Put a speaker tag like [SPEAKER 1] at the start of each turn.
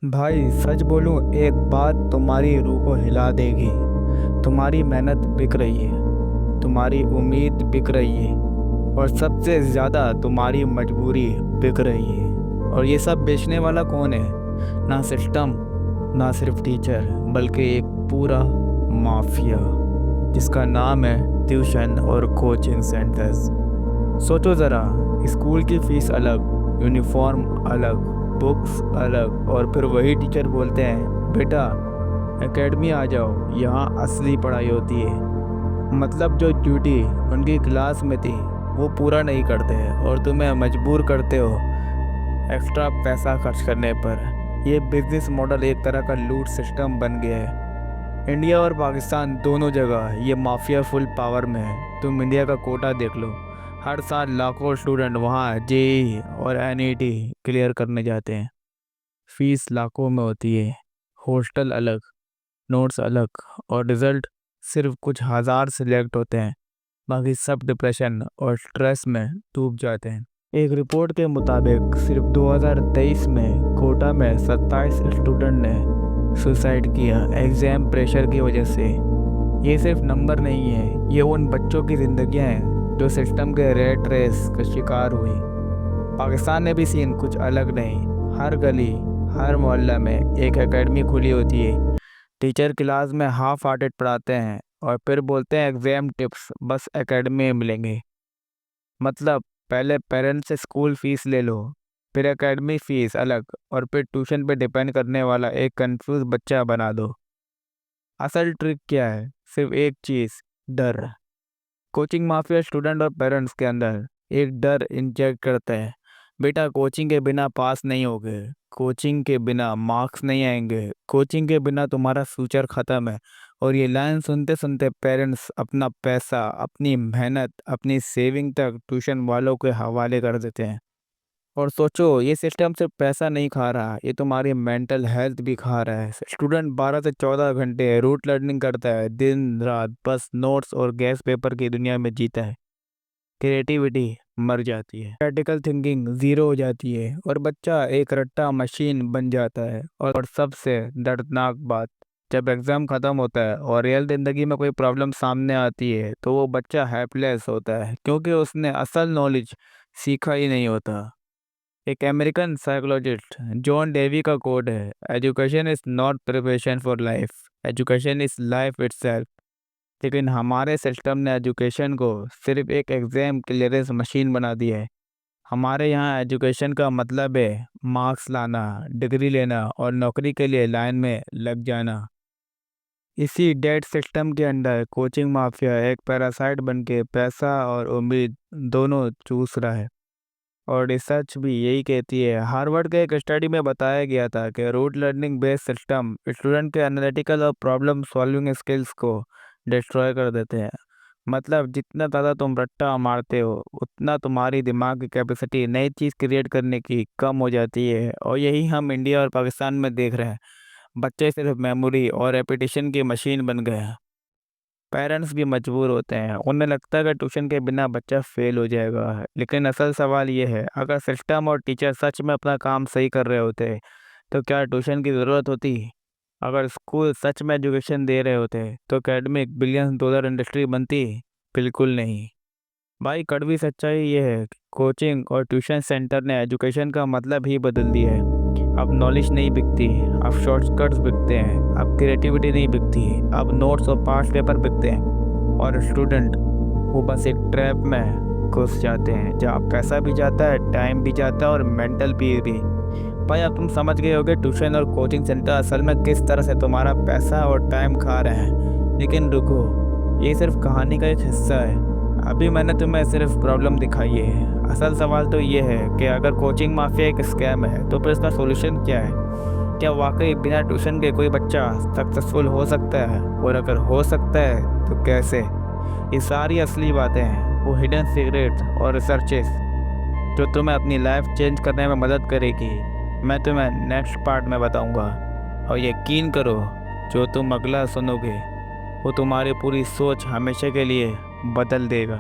[SPEAKER 1] भाई सच बोलूं, एक बात तुम्हारी रूह को हिला देगी। तुम्हारी मेहनत बिक रही है, तुम्हारी उम्मीद बिक रही है, और सबसे ज़्यादा तुम्हारी मजबूरी बिक रही है। और ये सब बेचने वाला कौन है? ना सिस्टम, ना सिर्फ टीचर, बल्कि एक पूरा माफिया जिसका नाम है ट्यूशन और कोचिंग सेंटर्स। सोचो ज़रा, स्कूल की फीस अलग, यूनिफॉर्म अलग, बुक्स अलग, और फिर वही टीचर बोलते हैं बेटा एकेडमी आ जाओ, यहाँ असली पढ़ाई होती है। मतलब जो ड्यूटी उनकी क्लास में थी वो पूरा नहीं करते हैं और तुम्हें मजबूर करते हो एक्स्ट्रा पैसा खर्च करने पर। ये बिजनेस मॉडल एक तरह का लूट सिस्टम बन गया है। इंडिया और पाकिस्तान दोनों जगह ये माफिया फुल पावर में है। तुम इंडिया का कोटा देख लो, हर साल लाखों स्टूडेंट वहाँ जेई और एनईटी क्लियर करने जाते हैं। फीस लाखों में होती है, हॉस्टल अलग, नोट्स अलग, और रिजल्ट सिर्फ कुछ हजार सिलेक्ट होते हैं। बाकी सब डिप्रेशन और स्ट्रेस में डूब जाते हैं। एक रिपोर्ट के मुताबिक सिर्फ 2023 में कोटा में 27 स्टूडेंट ने सुसाइड किया एग्ज़ाम प्रेशर की वजह से। ये सिर्फ नंबर नहीं है, ये उन बच्चों की ज़िंदगियां हैं जो सिस्टम के रेट रेस का शिकार हुई। पाकिस्तान में भी सीन कुछ अलग नहीं। हर गली, हर मोहल्ला में एक एकेडमी खुली होती है। टीचर क्लास में हाफ हार्टेड पढ़ाते हैं और फिर बोलते हैं एग्जाम टिप्स बस एकेडमी में मिलेंगे। मतलब पहले पेरेंट्स से स्कूल फीस ले लो, फिर एकेडमी फीस अलग, और फिर ट्यूशन पे डिपेंड करने वाला एक कंफ्यूज बच्चा बना दो। असल ट्रिक क्या है? सिर्फ एक चीज़, डर। कोचिंग माफिया स्टूडेंट और पेरेंट्स के अंदर एक डर इंजेक्ट करते हैं। बेटा कोचिंग के बिना पास नहीं होगे, कोचिंग के बिना मार्क्स नहीं आएंगे, कोचिंग के बिना तुम्हारा फ्यूचर ख़त्म है। और ये लाइन सुनते सुनते पेरेंट्स अपना पैसा, अपनी मेहनत, अपनी सेविंग तक ट्यूशन वालों के हवाले कर देते हैं। और सोचो, ये सिस्टम सिर्फ पैसा नहीं खा रहा, ये तुम्हारी मेंटल हेल्थ भी खा रहा है। स्टूडेंट 12 से 14 घंटे रूट लर्निंग करता है, दिन रात बस नोट्स और गैस पेपर की दुनिया में जीता है। क्रिएटिविटी मर जाती है, प्रैक्टिकल थिंकिंग ज़ीरो हो जाती है, और बच्चा एक रट्टा मशीन बन जाता है। और सबसे दर्दनाक बात, जब एग्ज़ाम ख़त्म होता है और रियल ज़िंदगी में कोई प्रॉब्लम सामने आती है तो वो बच्चा हेल्पलेस होता है, क्योंकि उसने असल नॉलेज सीखा ही नहीं होता। एक अमेरिकन साइकोलॉजिस्ट जॉन डेवी का कोड है, education is not preparation for life, education is life itself. लेकिन हमारे सिस्टम ने एजुकेशन को सिर्फ एक एग्ज़ाम क्लियरेंस मशीन बना दी है। हमारे यहाँ एजुकेशन का मतलब है मार्क्स लाना, डिग्री लेना और नौकरी के लिए लाइन में लग जाना। इसी डेट सिस्टम के अंदर कोचिंग माफिया एक पैरासाइट बन के पैसा और उम्मीद दोनों चूस रहा है। और रिसर्च भी यही कहती है। हार्वर्ड के एक स्टडी में बताया गया था कि rote learning based system student के एनालिटिकल और प्रॉब्लम सॉल्विंग स्किल्स को डिस्ट्रॉय कर देते हैं। मतलब जितना ज़्यादा तुम रट्टा मारते हो, उतना तुम्हारी दिमाग की कैपेसिटी नई चीज़ क्रिएट करने की कम हो जाती है। और यही हम इंडिया और पाकिस्तान में देख रहे हैं। बच्चे सिर्फ मेमोरी और रेपिटेशन की मशीन बन गए हैं। पेरेंट्स भी मजबूर होते हैं, उन्हें लगता है कि ट्यूशन के बिना बच्चा फेल हो जाएगा। लेकिन असल सवाल ये है, अगर सिस्टम और टीचर सच में अपना काम सही कर रहे होते तो क्या ट्यूशन की ज़रूरत होती? अगर स्कूल सच में एजुकेशन दे रहे होते तो एकेडमिक बिलियन डॉलर इंडस्ट्री बनती? बिल्कुल नहीं। भाई कड़वी सच्चाई ये है कि कोचिंग और ट्यूशन सेंटर ने एजुकेशन का मतलब ही बदल दिया है। अब नॉलेज नहीं बिकती, अब शॉर्टकट्स बिकते हैं, अब क्रिएटिविटी नहीं बिकती, अब नोट्स और पास पेपर बिकते हैं। और स्टूडेंट वो बस एक ट्रैप में घुस जाते हैं जहाँ पैसा भी जाता है, टाइम भी जाता है, और मेंटल पीस भी। भाई अब तुम समझ गए होगे ट्यूशन और कोचिंग सेंटर असल में किस तरह से तुम्हारा पैसा और टाइम खा रहे हैं। लेकिन रुको, ये सिर्फ कहानी का एक हिस्सा है। अभी मैंने तुम्हें सिर्फ प्रॉब्लम दिखाई है। असल सवाल तो ये है कि अगर कोचिंग माफिया एक स्कैम है तो फिर इसका सॉल्यूशन क्या है? क्या वाकई बिना ट्यूशन के कोई बच्चा सक्सेसफुल हो सकता है? और अगर हो सकता है तो कैसे? ये सारी असली बातें हैं, वो हिडन सीक्रेट्स और रिसर्चेस जो तुम्हें अपनी लाइफ चेंज करने में मदद करेगी, मैं तुम्हें नेक्स्ट पार्ट में बताऊंगा। और यकीन करो, जो तुम अगला सुनोगे वो तुम्हारी पूरी सोच हमेशा के लिए बदल देगा।